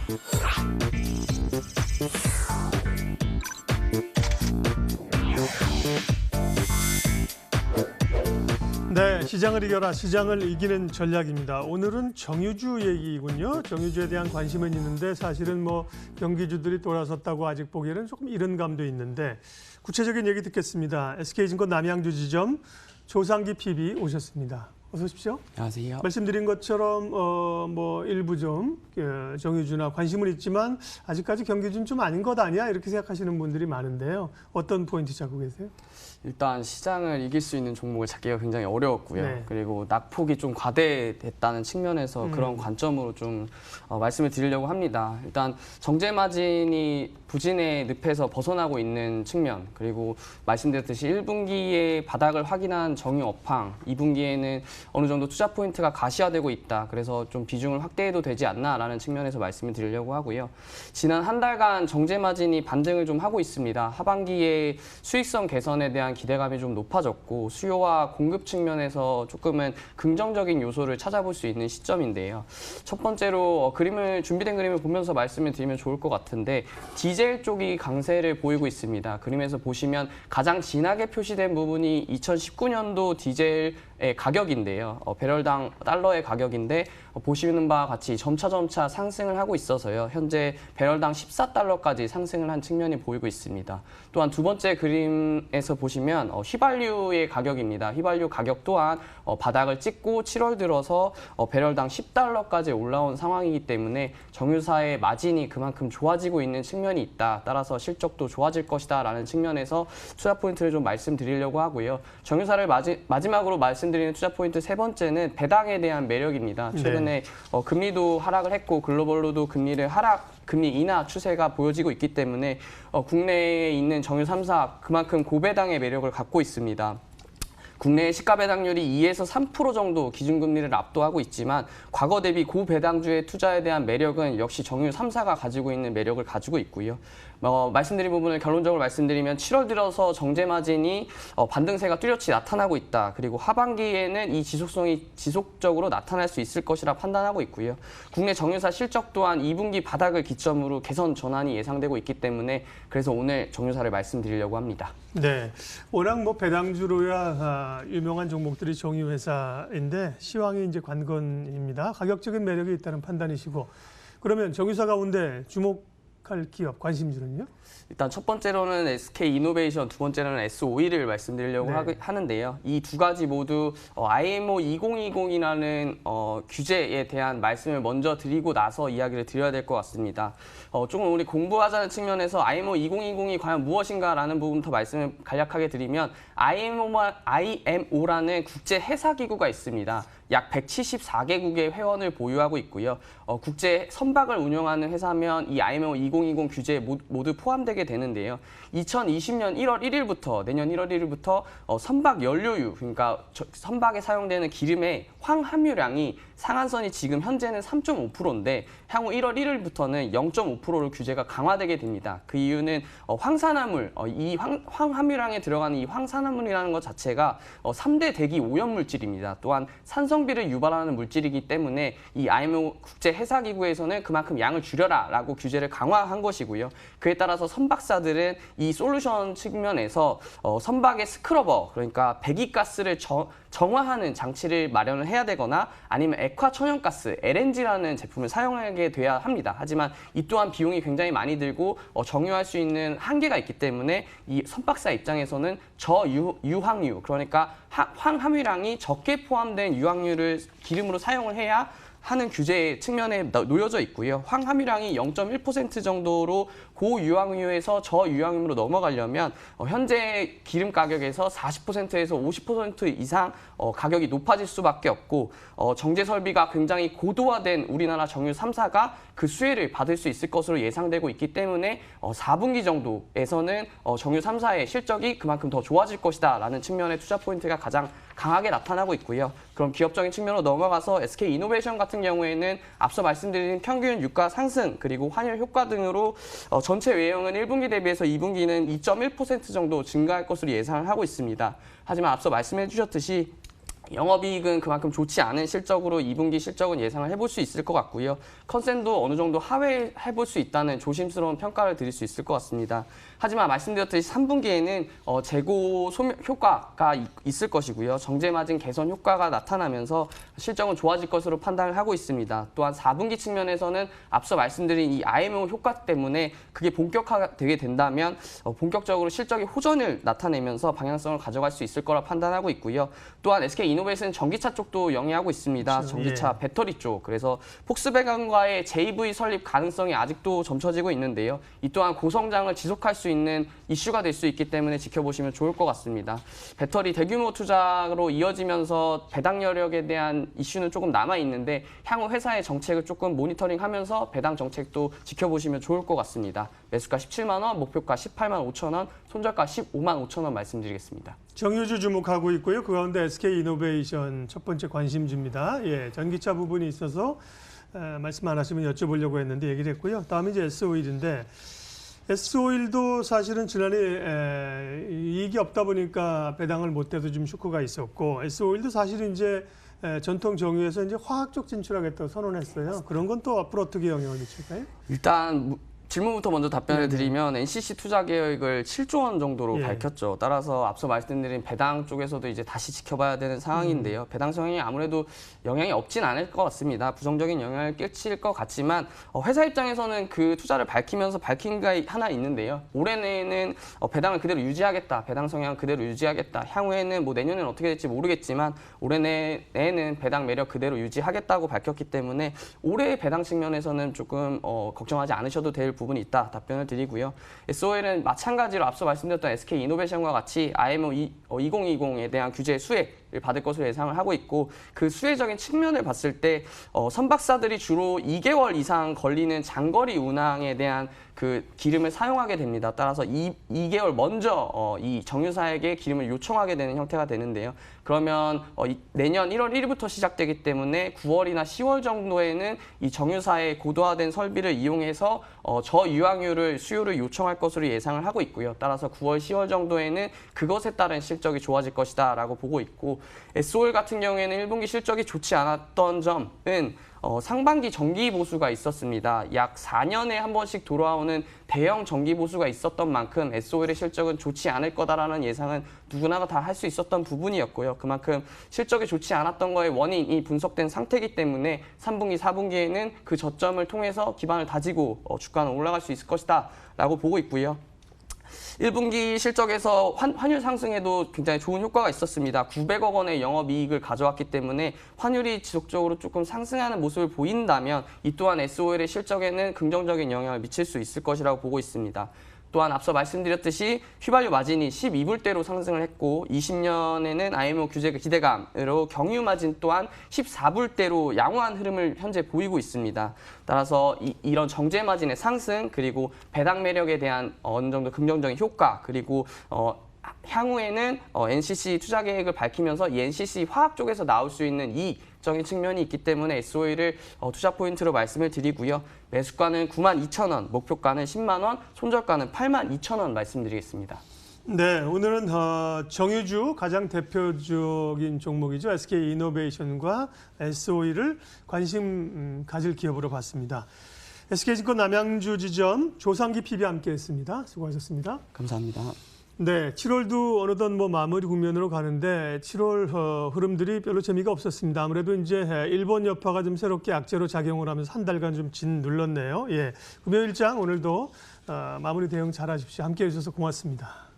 네, 시장을 이겨라, 시장을 이기는 전략입니다. 오늘은 정유주 얘기군요. 정유주에 대한 관심은 있는데 사실은 뭐 경기주들이 돌아섰다고 아직 보기에는 조금 이른 감도 있는데 구체적인 얘기 듣겠습니다. SK증권 남양주 지점 조상기 PB 오셨습니다. 어서 오십시오. 안녕하세요. 말씀드린 것처럼 뭐 일부 좀 정유주나 관심은 있지만 아직까지 경기주는 좀 아닌 것 아니야? 이렇게 생각하시는 분들이 많은데요. 어떤 포인트 잡고 계세요? 일단 시장을 이길 수 있는 종목을 찾기가 굉장히 어려웠고요. 네. 그리고 낙폭이 좀 과대됐다는 측면에서 그런 관점으로 좀 말씀을 드리려고 합니다. 일단 정제 마진이 부진의 늪에서 벗어나고 있는 측면, 그리고 말씀드렸듯이 1분기에 바닥을 확인한 정유 업황, 2분기에는 어느 정도 투자 포인트가 가시화되고 있다. 그래서 좀 비중을 확대해도 되지 않나라는 측면에서 말씀을 드리려고 하고요. 지난 한 달간 정제 마진이 반등을 좀 하고 있습니다. 하반기에 수익성 개선에 대한 기대감이 좀 높아졌고 수요와 공급 측면에서 조금은 긍정적인 요소를 찾아볼 수 있는 시점인데요. 첫 번째로 준비된 그림을 보면서 말씀을 드리면 좋을 것 같은데 디젤 쪽이 강세를 보이고 있습니다. 그림에서 보시면 가장 진하게 표시된 부분이 2019년도 디젤의 가격인데요. 배럴당 달러의 가격인데 보시는 바와 같이 점차 상승을 하고 있어서요. 현재 배럴당 14달러까지 상승을 한 측면이 보이고 있습니다. 또한 두 번째 그림에서 보시면 휘발유의 가격입니다. 휘발유 가격 또한 바닥을 찍고 7월 들어서 배럴당 10달러까지 올라온 상황이기 때문에 정유사의 마진이 그만큼 좋아지고 있는 측면이 있다. 따라서 실적도 좋아질 것이다 라는 측면에서 투자 포인트를 좀 말씀드리려고 하고요. 정유사를 마지막으로 말씀드리는 투자 포인트 세 번째는 배당에 대한 매력입니다. 최근에 금리도 하락을 했고 글로벌로도 금리 인하 추세가 보여지고 있기 때문에 국내에 있는 정유 3사 그만큼 고배당의 매력을 갖고 있습니다. 국내의 시가 배당률이 2에서 3% 정도 기준금리를 압도하고 있지만 과거 대비 고배당주의 투자에 대한 매력은 역시 정유 3사가 가지고 있는 매력을 가지고 있고요. 말씀드린 부분을 결론적으로 말씀드리면 7월 들어서 정제 마진이 반등세가 뚜렷이 나타나고 있다. 그리고 하반기에는 이 지속성이 지속적으로 나타날 수 있을 것이라 판단하고 있고요. 국내 정유사 실적 또한 2분기 바닥을 기점으로 개선 전환이 예상되고 있기 때문에 그래서 오늘 정유사를 말씀드리려고 합니다. 네, 워낙 뭐 배당주로야 유명한 종목들이 정유회사인데 시황이 이제 관건입니다. 가격적인 매력이 있다는 판단이시고 그러면 정유사 가운데 주목할 기업 관심주는요? 일단 첫 번째로는 SK이노베이션, 두 번째로는 S-오일을 말씀드리려고 하는데요. 이 두 가지 모두 IMO 2020이라는 규제에 대한 말씀을 먼저 드리고 나서 이야기를 드려야 될 것 같습니다. 조금 우리 공부하자는 측면에서 IMO 2020이 과연 무엇인가라는 부분부터 말씀을 간략하게 드리면 IMO라는 국제 해사기구가 있습니다. 약 174개국의 회원을 보유하고 있고요. 국제 선박을 운영하는 회사면 이 IMO 2020 규제에 모두 포함되게 되는데요. 2020년 1월 1일부터 내년 1월 1일부터 선박 연료유, 그러니까 선박에 사용되는 기름의 황함유량이 상한선이 지금 현재는 3.5%인데 향후 1월 1일부터는 0.5%로 규제가 강화되게 됩니다. 그 이유는 황산화물, 이 황함유량에 들어가는 이 황산화물이라는 것 자체가 3대 대기 오염물질입니다. 또한 산성비를 유발하는 물질이기 때문에 이 IMO 국제 해사기구에서는 그만큼 양을 줄여라라고 규제를 강화한 것이고요. 그에 따라서 선박사들은 이 솔루션 측면에서 선박의 스크러버, 그러니까 배기가스를 정화하는 장치를 마련을 해야 되거나 아니면 액화천연가스, LNG라는 제품을 사용하게 돼야 합니다. 하지만 이 또한 비용이 굉장히 많이 들고 정유할 수 있는 한계가 있기 때문에 이 선박사 입장에서는 저유황유, 그러니까 황함유량이 적게 포함된 유황유를 기름으로 사용을 해야 하는 규제 측면에 놓여져 있고요. 황함유량이 0.1% 정도로 고유황유에서 저유황유로 넘어가려면 현재 기름 가격에서 40%에서 50% 이상 가격이 높아질 수밖에 없고 정제 설비가 굉장히 고도화된 우리나라 정유 3사가 그 수혜를 받을 수 있을 것으로 예상되고 있기 때문에 4분기 정도에서는 정유 3사의 실적이 그만큼 더 좋아질 것이다 라는 측면의 투자 포인트가 가장 강하게 나타나고 있고요. 그럼 기업적인 측면으로 넘어가서 SK이노베이션 같은 경우에는 앞서 말씀드린 평균 유가 상승 그리고 환율 효과 등으로 전체 외형은 1분기 대비해서 2분기는 2.1% 정도 증가할 것으로 예상을 하고 있습니다. 하지만 앞서 말씀해 주셨듯이 영업이익은 그만큼 좋지 않은 실적으로 2분기 실적은 예상을 해볼 수 있을 것 같고요. 컨센도 어느 정도 하회해볼 수 있다는 조심스러운 평가를 드릴 수 있을 것 같습니다. 하지만 말씀드렸듯이 3분기에는 재고 소멸 효과가 있을 것이고요. 정제마진 개선 효과가 나타나면서 실적은 좋아질 것으로 판단을 하고 있습니다. 또한 4분기 측면에서는 앞서 말씀드린 이 IMO 효과 때문에 그게 본격화되게 된다면 본격적으로 실적의 호전을 나타내면서 방향성을 가져갈 수 있을 거라 판단하고 있고요. 또한 SK이노베이션은 전기차 쪽도 영위하고 있습니다. 그렇죠. 전기차 배터리 쪽. 그래서 폭스바겐과의 JV 설립 가능성이 아직도 점쳐지고 있는데요. 이 또한 고성장을 지속할 수 있는 이슈가 될 수 있기 때문에 지켜보시면 좋을 것 같습니다. 배터리 대규모 투자로 이어지면서 배당 여력에 대한 이슈는 조금 남아있는데 향후 회사의 정책을 조금 모니터링하면서 배당 정책도 지켜보시면 좋을 것 같습니다. 매수가 17만 원, 목표가 18만 5천 원, 손절가 15만 5천 원 말씀드리겠습니다. 정유주 주목하고 있고요. 그 가운데 SK이노베이션 첫 번째 관심주입니다. 예, 전기차 부분이 있어서 말씀 안 하시면 여쭤보려고 했는데 얘기를 했고요. 다음에 이제 S오일인데 S오일도 사실은 지난해 이익이 없다 보니까 배당을 못 대도 좀 쇼크가 있었고 S오일도 사실은 이제 전통 정유에서 이제 화학 쪽 진출하겠다고 선언했어요. 그런 건 또 앞으로 어떻게 영향을 미칠까요? 일단 질문부터 먼저 답변을 드리면 NCC 투자 계획을 7조 원 정도로 예. 밝혔죠. 따라서 앞서 말씀드린 배당 쪽에서도 이제 다시 지켜봐야 되는 상황인데요. 배당 성향이 아무래도 영향이 없진 않을 것 같습니다. 부정적인 영향을 끼칠 것 같지만 회사 입장에서는 그 투자를 밝히면서 밝힌 게 하나 있는데요. 올해 내에는 배당을 그대로 유지하겠다. 배당 성향 그대로 유지하겠다. 향후에는 뭐 내년에는 어떻게 될지 모르겠지만 올해 내에는 배당 매력 그대로 유지하겠다고 밝혔기 때문에 올해의 배당 측면에서는 조금 걱정하지 않으셔도 될 부분이 있다 답변을 드리고요. SOL은 마찬가지로 앞서 말씀드렸던 SK이노베이션과 같이 IMO 2020에 대한 규제 수혜를 받을 것으로 예상을 하고 있고 그 수혜적인 측면을 봤을 때 선박사들이 주로 2개월 이상 걸리는 장거리 운항에 대한 그 기름을 사용하게 됩니다. 따라서 2개월 먼저 이 정유사에게 기름을 요청하게 되는 형태가 되는데요. 그러면 내년 1월 1일부터 시작되기 때문에 9월이나 10월 정도에는 이 정유사의 고도화된 설비를 이용해서 저유황유를 수요를 요청할 것으로 예상을 하고 있고요. 따라서 9월, 10월 정도에는 그것에 따른 실적이 좋아질 것이다라고 보고 있고 SOL 같은 경우에는 1분기 실적이 좋지 않았던 점은 상반기 정기 보수가 있었습니다. 약 4년에 한 번씩 돌아오는 대형 정기 보수가 있었던 만큼 SOL의 실적은 좋지 않을 거다라는 예상은 누구나 다 할 수 있었던 부분이었고요. 그만큼 실적이 좋지 않았던 거의 원인이 분석된 상태이기 때문에 3분기, 4분기에는 그 저점을 통해서 기반을 다지고 주가는 올라갈 수 있을 것이다 라고 보고 있고요. 1분기 실적에서 환율 상승에도 굉장히 좋은 효과가 있었습니다. 900억 원의 영업이익을 가져왔기 때문에 환율이 지속적으로 조금 상승하는 모습을 보인다면 이 또한 SOL의 실적에는 긍정적인 영향을 미칠 수 있을 것이라고 보고 있습니다. 또한 앞서 말씀드렸듯이 휘발유 마진이 12불대로 상승을 했고 20년에는 IMO 규제 기대감으로 경유 마진 또한 14불대로 양호한 흐름을 현재 보이고 있습니다. 따라서 이런 정제 마진의 상승 그리고 배당 매력에 대한 어느 정도 긍정적인 효과 그리고 향후에는 NCC 투자 계획을 밝히면서 이 NCC 화학 쪽에서 나올 수 있는 이익적인 측면이 있기 때문에 SOL을 투자 포인트로 말씀을 드리고요. 매수가는 92,000원, 목표가는 10만 원, 손절가는 82,000원 말씀드리겠습니다. 네, 오늘은 정유주 가장 대표적인 종목이죠. SK이노베이션과 SOE를 관심 가질 기업으로 봤습니다. SK증권 남양주 지점 조상기 PB 함께했습니다. 수고하셨습니다. 감사합니다. 네, 7월도 어느덧 마무리 국면으로 가는데 7월 흐름들이 별로 재미가 없었습니다. 아무래도 이제 일본 여파가 좀 새롭게 악재로 작용을 하면서 한 달간 좀 짓눌렀네요. 예, 금요일장 오늘도 마무리 대응 잘하십시오. 함께해 주셔서 고맙습니다.